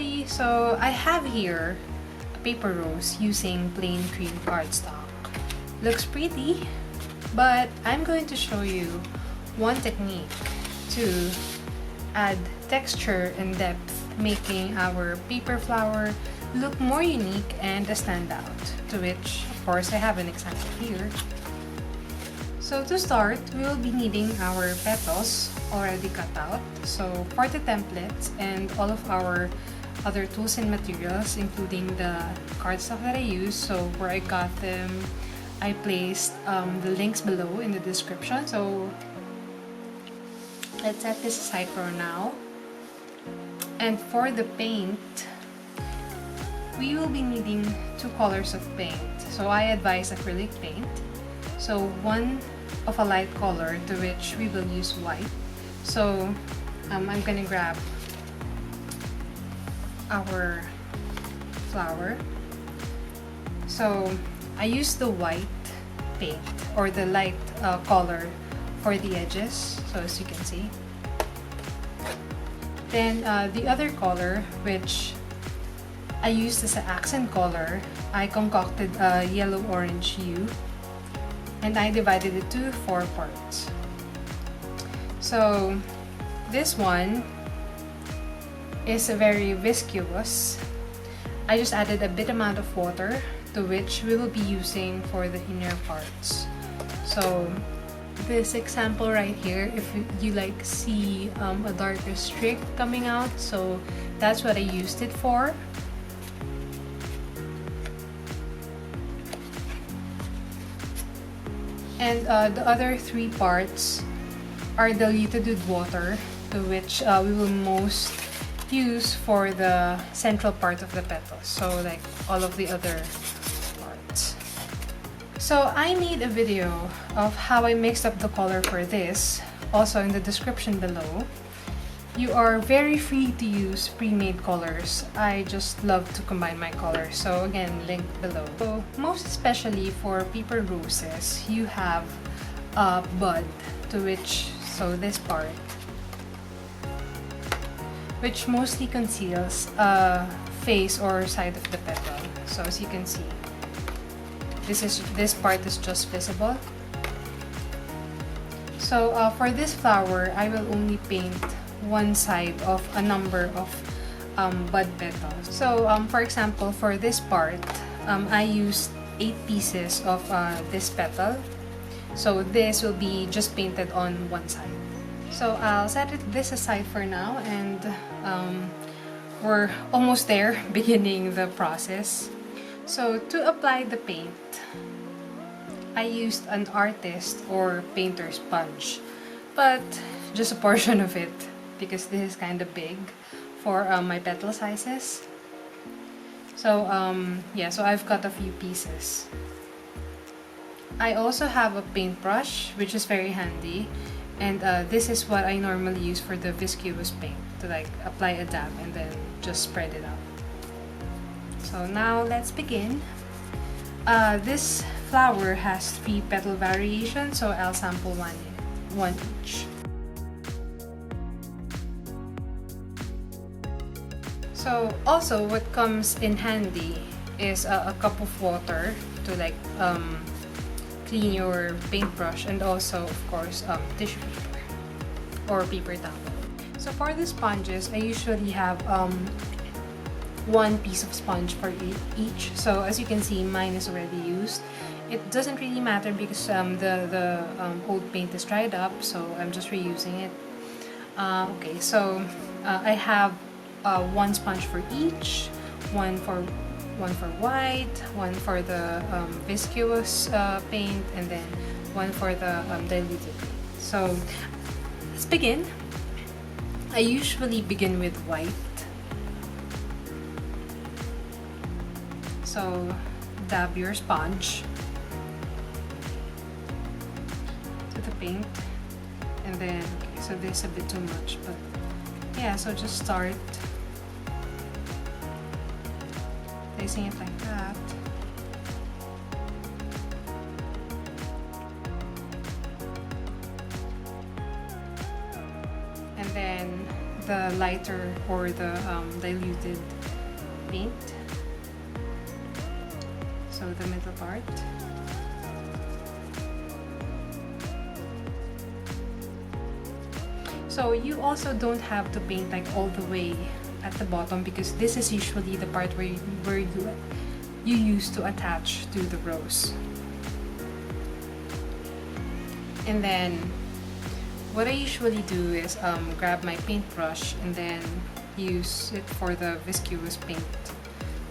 Alrighty, so I have here a paper rose using plain cream cardstock. Looks pretty, but I'm going to show you one technique to add texture and depth, making our paper flower look more unique and a standout, to which, of course, I have an example here. So to start, we will be needing our petals already cut out. So for the templates and all of our other tools and materials, including the cardstock that I use, so where I got them, I placed the links below in the description. So let's set this aside for now. And for the paint, we will be needing two colors of paint. So I advise acrylic paint. So one of a light color, to which we will use white. So I'm gonna grab our flower. So I use the white paint or the light color for the edges, so as you can see. Then the other color, which I used as an accent color, I concocted a yellow-orange hue, and I divided it to 4 parts. So this one is a very viscous. I just added a bit amount of water, to which we will be using for the inner parts. So this example right here, if you like see a darker streak coming out, so that's what I used it for. And the other 3 parts are diluted with water, to which we will most use for the central part of the petals, so like all of the other parts. So I made a video of how I mixed up the color for this, also in the description below. You are very free to use pre-made colors. I just love to combine my colors, so again, link below. So most especially for paper roses, you have a bud, to which, so this part, which mostly conceals a face or side of the petal. So as you can see, this part is just visible. So for this flower, I will only paint one side of a number of bud petals. So for example, for this part, I used 8 pieces of this petal. So this will be just painted on one side. So I'll set this aside for now, and we're almost there, beginning the process. So to apply the paint, I used an artist or painter sponge, but just a portion of it, because this is kind of big for my petal sizes. So yeah, so I've got a few pieces. I also have a paintbrush, which is very handy, and this is what I normally use for the viscous paint, to like apply a dab and then just spread it out. So now let's begin. This flower has 3 petal variations, so I'll sample one each. So also what comes in handy is a cup of water to like clean your paintbrush, and also of course tissue paper or paper towel. So for the sponges, I usually have 1 piece of sponge for each. So as you can see, mine is already used. It doesn't really matter because the old paint is dried up, so I'm just reusing it. Okay, so I have 1 sponge for each, one for white, one for the viscous paint, and then one for the diluted paint. So let's begin. I usually begin with white. So dab your sponge to the paint, and then, okay, so this is a bit too much, but yeah, so just start placing it like that. And then the lighter or the diluted paint. So the middle part. So you also don't have to paint like all the way at the bottom, because this is usually the part where you use to attach to the rose. And then what I usually do is grab my paintbrush and then use it for the viscous paint.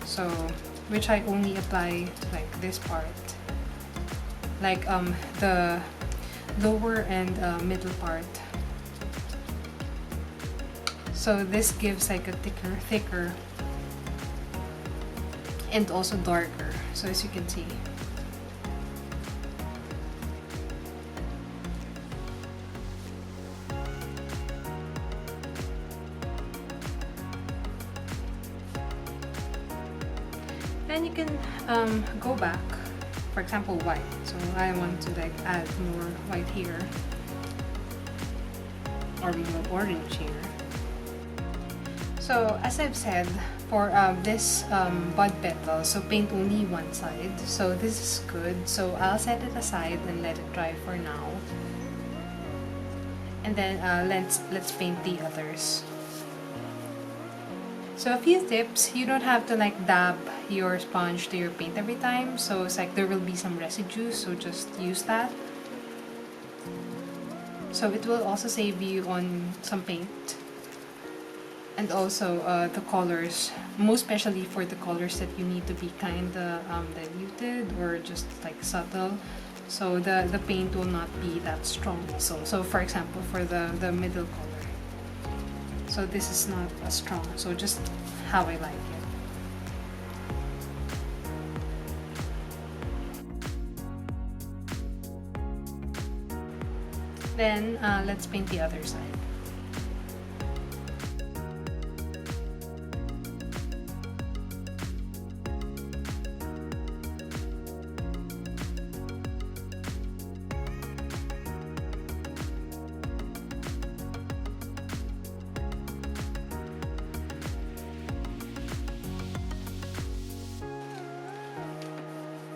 So which I only apply to like this part, like the lower and middle part. So this gives like a thicker and also darker, so as you can see. And you can go back, for example white. So I want to like add more white here, or more orange here. So as I've said, for this bud petal, so paint only one side. So this is good. So I'll set it aside and let it dry for now. And then let's paint the others. So a few tips: you don't have to like dab your sponge to your paint every time. So it's like there will be some residue, so just use that. So it will also save you on some paint. And also the colors, most especially for the colors that you need to be kinda diluted or just like subtle, so the paint will not be that strong. So for example, for the middle color, so this is not as strong, so just how I like it. Then let's paint the other side.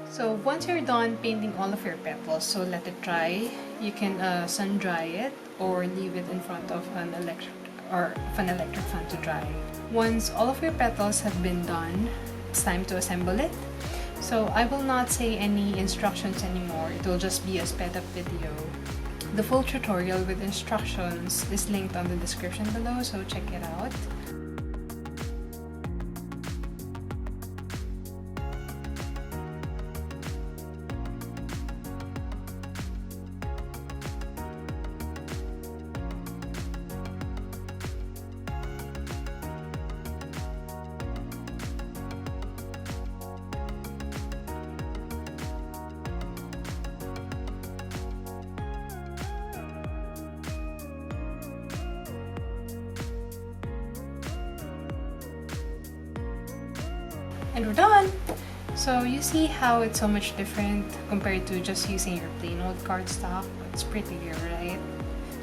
So once you're done painting all of your petals, so let it dry. You can sun dry it or leave it in front of an electric fan to dry. Once all of your petals have been done, it's time to assemble it. So I will not say any instructions anymore. It will just be a sped up video. The full tutorial with instructions is linked on the description below, so check it out. And we're done! So you see how it's so much different compared to just using your plain old cardstock. It's prettier, right?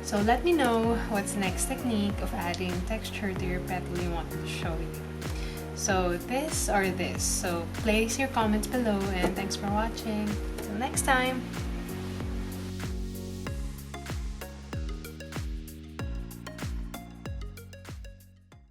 So let me know what's the next technique of adding texture to your petal you want to show you. So this or this. So place your comments below, and thanks for watching. Till next time!